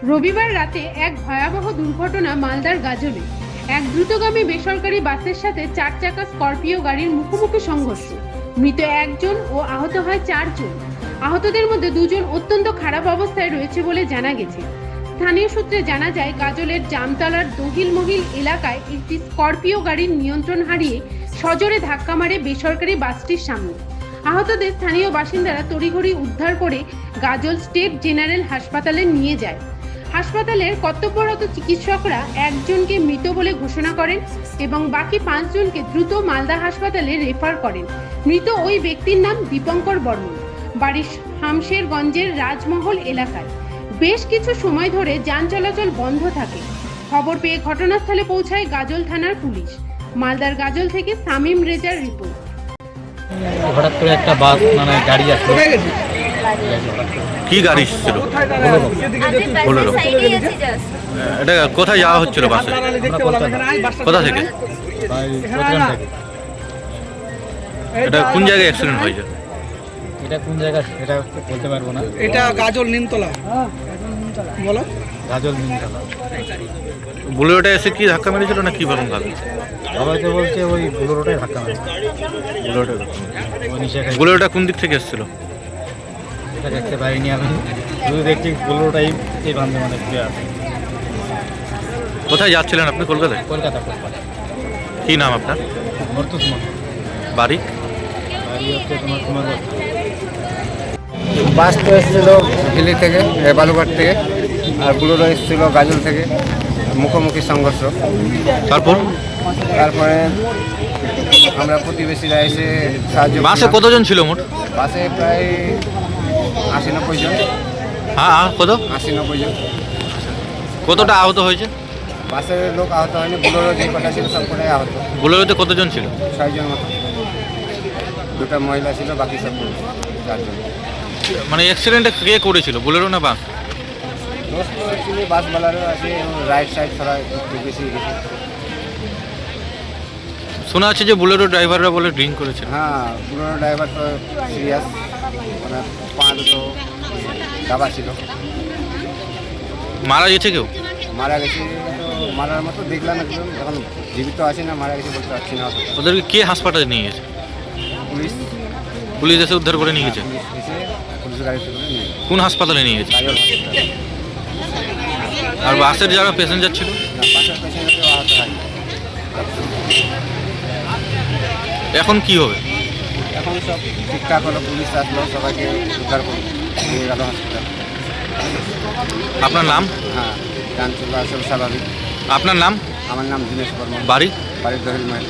রবিবার রাতে এক ভয়াবহ দুর্ঘটনা মালদার গাজলে। এক দ্রুতগামী বেসরকারি বাসের সাথে 4 চাকা স্করপিও গাড়ির মুখোমুখি সংঘর্ষ। মৃত একজন ও আহত হয় 4 জন। আহতদের মধ্যে 2 জন অত্যন্ত খারাপ অবস্থায় রয়েছে বলে জানা গেছে। স্থানীয় সূত্রে জানা যায়, গাজলের জামতলার দহিলমহিল এলাকায় একটি স্করপিও গাড়ির নিয়ন্ত্রণ হারিয়ে সজোরে ধাক্কা মারে বেসরকারি বাসটির সামনে। আহতদের স্থানীয় বাসিন্দারা তড়িঘড়ি উদ্ধার করে গাজল স্টেট জেনারেল হাসপাতালে নিয়ে যায়। হাসপাতালের কর্তব্যরত চিকিৎসকরা একজনকে মৃত বলে ঘোষণা করেন এবং বাকি 5 জনকে দ্রুত মালদা হাসপাতালে রেফার করেন। মৃত ওই ব্যক্তির নাম দীপঙ্কর বর্মন, বাড়ি শামশেরগঞ্জের রাজমহল এলাকায়। বেশ কিছু সময় ধরে যান চলাচল বন্ধ থাকে। খবর পেয়ে ঘটনাস্থলে পৌঁছায় গাজল থানার পুলিশ। মালদার গাজল থেকে সামিম রেজার রিপোর্ট। হঠাৎ করে একটা বাস গাড়ি আসলো। কি গাড়ি ছিল? বোলেরো। এটা কোথায় যাওয়া হচ্ছিল বাসে? কোথা থেকে? এটা কোন জায়গায় অ্যাক্সিডেন্ট হয়েছে? এটা কোন জায়গা সেটা বলতে পারবো না। এটা গাজল নিমতলা। বলো। গাজল নিমতলা। বোলেরোটা এসে কি ধাক্কা মেরেছিল না কি বলুন ভাবে? সবাই তো বলছে ওই বোলেরোটাই ধাক্কা মারে। বোলেরোটা কোন দিক থেকে এসেছিল? এটা দেখতে পারিনি আমি, শুধু দেখছি বোলেরোটাই এই বান্ধে ঘুরে আসে। কোথায় যাচ্ছিলেন আপনি? কলকাতায়? কলকাতা। কি নাম আপনার? মর্তুজ মন্ডল। বাড়ি? বাড়ি হচ্ছে তোমার কুমারগঞ্জ। বাস তো এসেছিল দিল্লি থেকে, বালুঘাট থেকে, আর বুলোরো এসেছিল গাজল থেকে। মুখোমুখি সংঘর্ষ। তারপরে আমরা প্রতিবেশীরা এসে সাহায্য। বাসে কতজন ছিল মোট? বাসে প্রায় 80-90 জন। হ্যাঁ, কত? 80-90 জন। কতটা আহত হয়েছে? বাসের লোক আহত হয়নি, বুলোরো যে কটা ছিল সব কটাই আহত। বোলেরোতে কতজন ছিল? 6 জন মতো। 2টা মহিলা ছিল, বাকি সব 4 জন। মানে অ্যাক্সিডেন্টটা কে করেছিল, বোলেরো না বাস? দোষ তো অ্যাকচুয়ালি বাসওয়ালারও আছে, রাইট সাইড ছাড়া একটু বেশি গেছে। শোনা আছে যে বোলেরো ড্রাইভাররা বলে ড্রিঙ্ক করেছে। হ্যাঁ, বুলোরো ড্রাইভার তো সিরিয়াস, মানে পা দুটো দাবা ছিল। মারা গেছে কেউ? মারা গেছে তো মারার মতো দেখলাম একদম, এখন জীবিত আছে না মারা গেছে বলতে পারছি না। ওদেরকে কে হাসপাতালে নিয়ে গেছে? পুলিশ এসে উদ্ধার করে নিয়ে গেছে? পুলিশ এসে পুলিশ গাড়িতে করে নিয়ে গেছে। কোন হাসপাতালে নিয়ে গেছে? গাজল হসপিটাল। আর বাসের যারা প্যাসেঞ্জার ছিল? না, পাশের পেশেন্টও আহত হয়নি। এখন কি হবে? এখন সব ঠিকঠাক হলো, পুলিশ আসলো, সবাইকে উদ্ধার করে নিয়ে গেল হসপিটাল। আপনার নাম? হ্যাঁ, গান চলে আসল স্বাভাবিক। আপনার নাম? আমার নাম দিনেশ বর্মন। বাড়ি? বাড়ির দহিল মাইল।